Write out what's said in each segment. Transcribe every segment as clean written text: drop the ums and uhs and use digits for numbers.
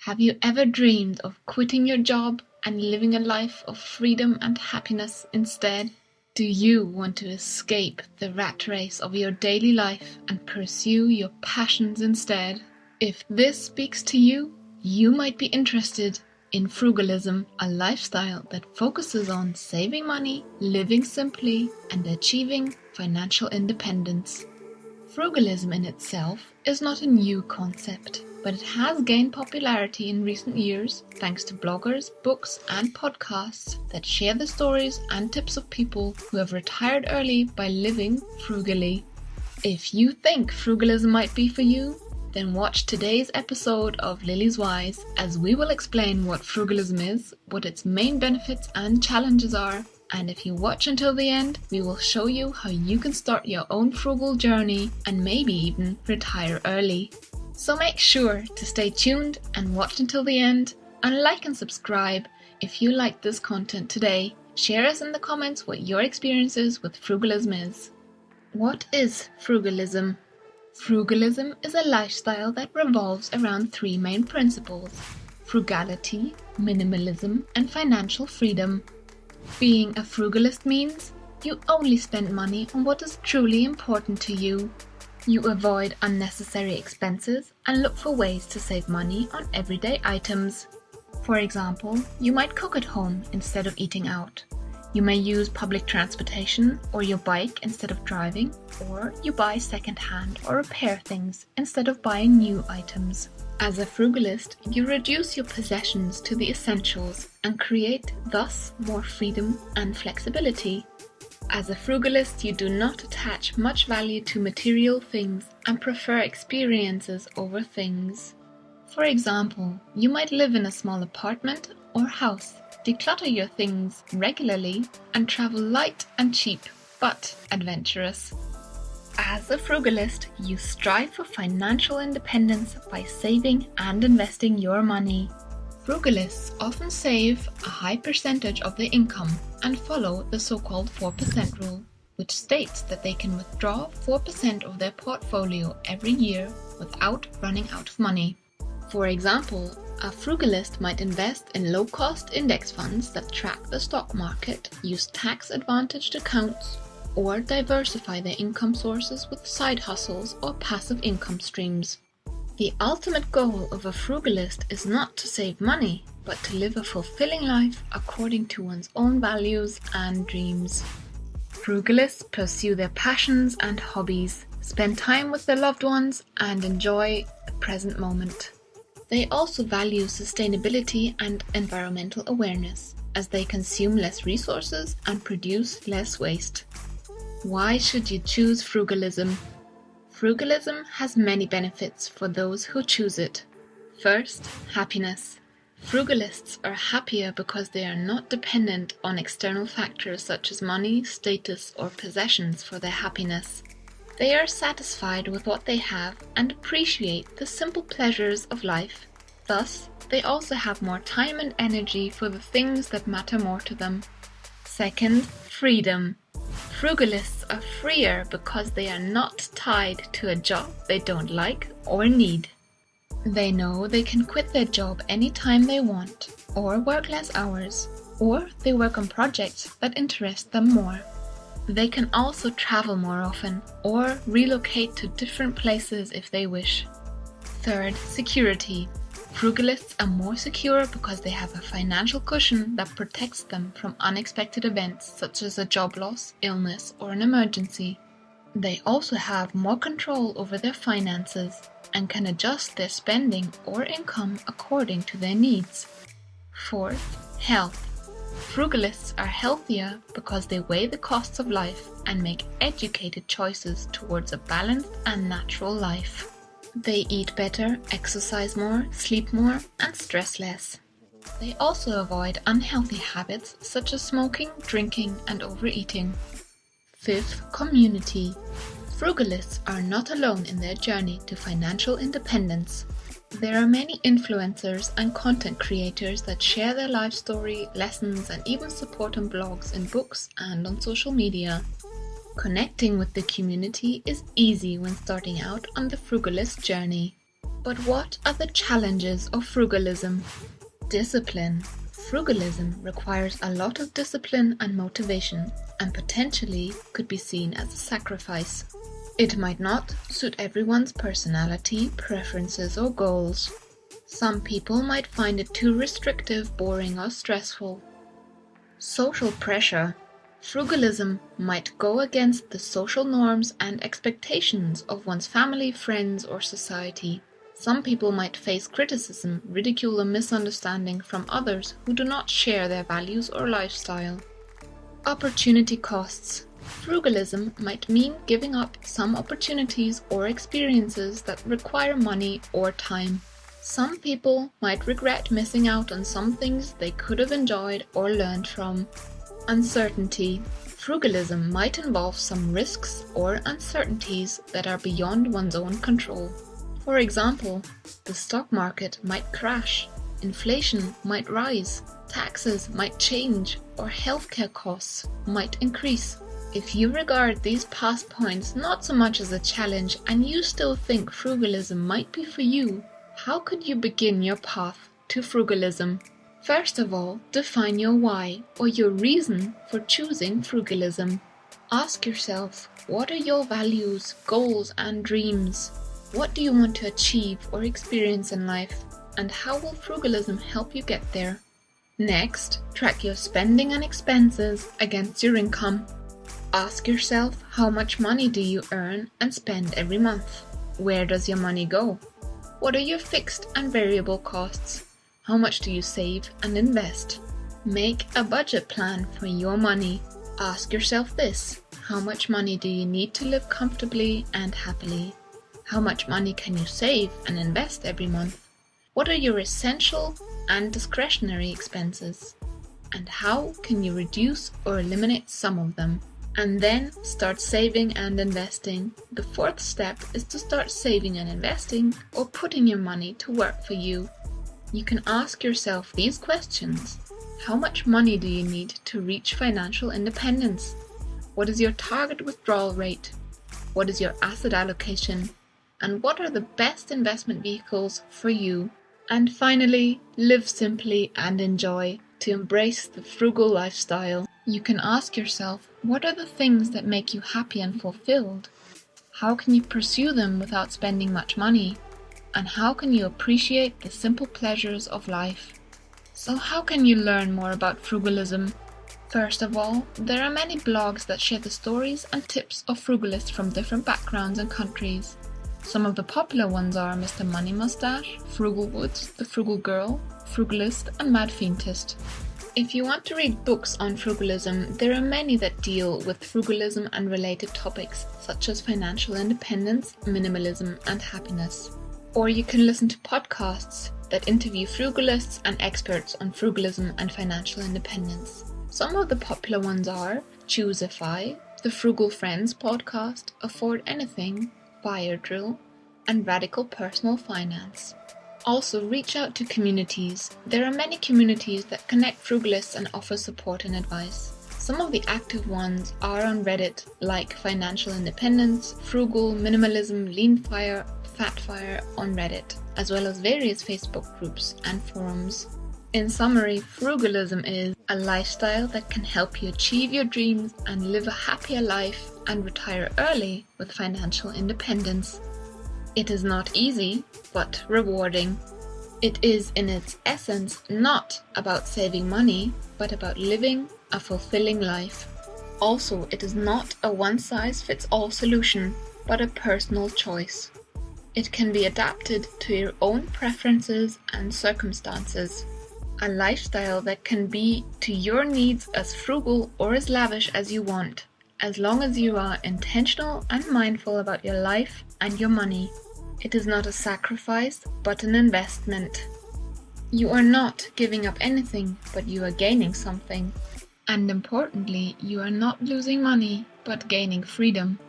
Have you ever dreamed of quitting your job and living a life of freedom and happiness instead? Do you want to escape the rat race of your daily life and pursue your passions instead? If this speaks to you, you might be interested in Frugalism, a lifestyle that focuses on saving money, living simply, and achieving financial independence. Frugalism in itself is not a new concept, but it has gained popularity in recent years thanks to bloggers, books, and podcasts that share the stories and tips of people who have retired early by living frugally. If you think Frugalism might be for you, then watch today's episode of Lily's Wise as we will explain what Frugalism is, what its main benefits and challenges are, and if you watch until the end, we will show you how you can start your own frugal journey and maybe even retire early. So make sure to stay tuned and watch until the end, and like and subscribe if you like this content today. Share us in the comments what your experiences with Frugalism is. What is Frugalism? Frugalism is a lifestyle that revolves around three main principles: frugality, minimalism, and financial freedom. Being a frugalist means you only spend money on what is truly important to you. You avoid unnecessary expenses and look for ways to save money on everyday items. For example, you might cook at home instead of eating out. You may use public transportation or your bike instead of driving, or you buy second-hand or repair things instead of buying new items. As a frugalist, you reduce your possessions to the essentials and create, thus, more freedom and flexibility. As a frugalist, you do not attach much value to material things and prefer experiences over things. For example, you might live in a small apartment or house, declutter your things regularly, and travel light and cheap, but adventurous. As a frugalist, you strive for financial independence by saving and investing your money. Frugalists often save a high percentage of their income and follow the so-called 4% rule, which states that they can withdraw 4% of their portfolio every year without running out of money. For example, a frugalist might invest in low-cost index funds that track the stock market, use tax-advantaged accounts, or diversify their income sources with side hustles or passive income streams. The ultimate goal of a frugalist is not to save money, but to live a fulfilling life according to one's own values and dreams. Frugalists pursue their passions and hobbies, spend time with their loved ones, and enjoy the present moment. They also value sustainability and environmental awareness, as they consume less resources and produce less waste. Why should you choose frugalism? Frugalism has many benefits for those who choose it. First, happiness. Frugalists are happier because they are not dependent on external factors such as money, status, or possessions for their happiness. They are satisfied with what they have and appreciate the simple pleasures of life. Thus, they also have more time and energy for the things that matter more to them. Second, freedom. Frugalists are freer because they are not tied to a job they don't like or need. They know they can quit their job anytime they want, or work less hours, or they work on projects that interest them more. They can also travel more often, or relocate to different places if they wish. Third, security. Frugalists are more secure because they have a financial cushion that protects them from unexpected events such as a job loss, illness, or an emergency. They also have more control over their finances and can adjust their spending or income according to their needs. Fourth, health. Frugalists are healthier because they weigh the costs of life and make educated choices towards a balanced and natural life. They eat better, exercise more, sleep more, and stress less. They also avoid unhealthy habits such as smoking, drinking, and overeating. Fifth, community. Frugalists are not alone in their journey to financial independence. There are many influencers and content creators that share their life story, lessons, and even support on blogs, in books, and on social media. Connecting with the community is easy when starting out on the frugalist journey. But what are the challenges of frugalism? Discipline. Frugalism requires a lot of discipline and motivation, and potentially could be seen as a sacrifice. It might not suit everyone's personality, preferences, or goals. Some people might find it too restrictive, boring, or stressful. Social pressure. Frugalism might go against the social norms and expectations of one's family, friends, or society. Some people might face criticism, ridicule, or misunderstanding from others who do not share their values or lifestyle. Opportunity costs. Frugalism might mean giving up some opportunities or experiences that require money or time. Some people might regret missing out on some things they could have enjoyed or learned from. Uncertainty. Frugalism might involve some risks or uncertainties that are beyond one's own control. For example, the stock market might crash, inflation might rise, taxes might change, or healthcare costs might increase. If you regard these past points not so much as a challenge and you still think frugalism might be for you, how could you begin your path to frugalism? First of all, define your why or your reason for choosing frugalism. Ask yourself, what are your values, goals, and dreams? What do you want to achieve or experience in life, and how will frugalism help you get there? Next, track your spending and expenses against your income. Ask yourself, how much money do you earn and spend every month? Where does your money go? What are your fixed and variable costs? How much do you save and invest? Make a budget plan for your money. Ask yourself this, how much money do you need to live comfortably and happily? How much money can you save and invest every month? What are your essential and discretionary expenses? And how can you reduce or eliminate some of them? And then start saving and investing. The fourth step is to start saving and investing or putting your money to work for you. You can ask yourself these questions. How much money do you need to reach financial independence? What is your target withdrawal rate? What is your asset allocation? And what are the best investment vehicles for you? And finally, live simply and enjoy to embrace the frugal lifestyle. You can ask yourself, what are the things that make you happy and fulfilled? How can you pursue them without spending much money? And how can you appreciate the simple pleasures of life? So how can you learn more about frugalism? First of all, there are many blogs that share the stories and tips of frugalists from different backgrounds and countries. Some of the popular ones are Mr. Money Mustache, Frugal Woods, The Frugal Girl, Frugalist, and Mad Fientist. If you want to read books on frugalism, there are many that deal with frugalism and related topics such as financial independence, minimalism, and happiness. Or you can listen to podcasts that interview frugalists and experts on frugalism and financial independence. Some of the popular ones are Choosify, The Frugal Friends Podcast, Afford Anything, Fire Drill, and Radical Personal Finance. Also, reach out to communities. There are many communities that connect frugalists and offer support and advice. Some of the active ones are on Reddit, like Financial Independence, Frugal, Minimalism, Lean Fire, Fat Fire on Reddit, as well as various Facebook groups and forums. In summary, frugalism is a lifestyle that can help you achieve your dreams and live a happier life and retire early with financial independence. It is not easy, but rewarding. It is in its essence not about saving money, but about living a fulfilling life. Also, it is not a one-size-fits-all solution, but a personal choice. It can be adapted to your own preferences and circumstances. A lifestyle that can be to your needs as frugal or as lavish as you want, as long as you are intentional and mindful about your life and your money. It is not a sacrifice, but an investment. You are not giving up anything, but you are gaining something. And importantly, you are not losing money, but gaining freedom.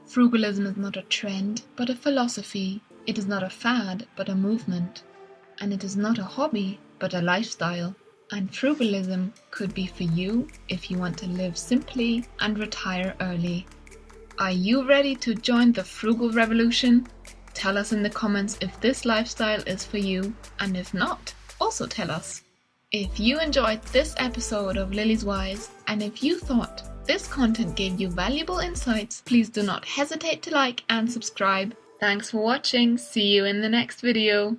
Frugalism is not a trend, but a philosophy. It is not a fad, but a movement. And it is not a hobby, but a lifestyle. And frugalism could be for you if you want to live simply and retire early. Are you ready to join the frugal revolution? Tell us in the comments if this lifestyle is for you, and if not, also tell us. If you enjoyed this episode of Lily's Wise, and if you thought this content gave you valuable insights, please do not hesitate to like and subscribe. Thanks for watching. See you in the next video.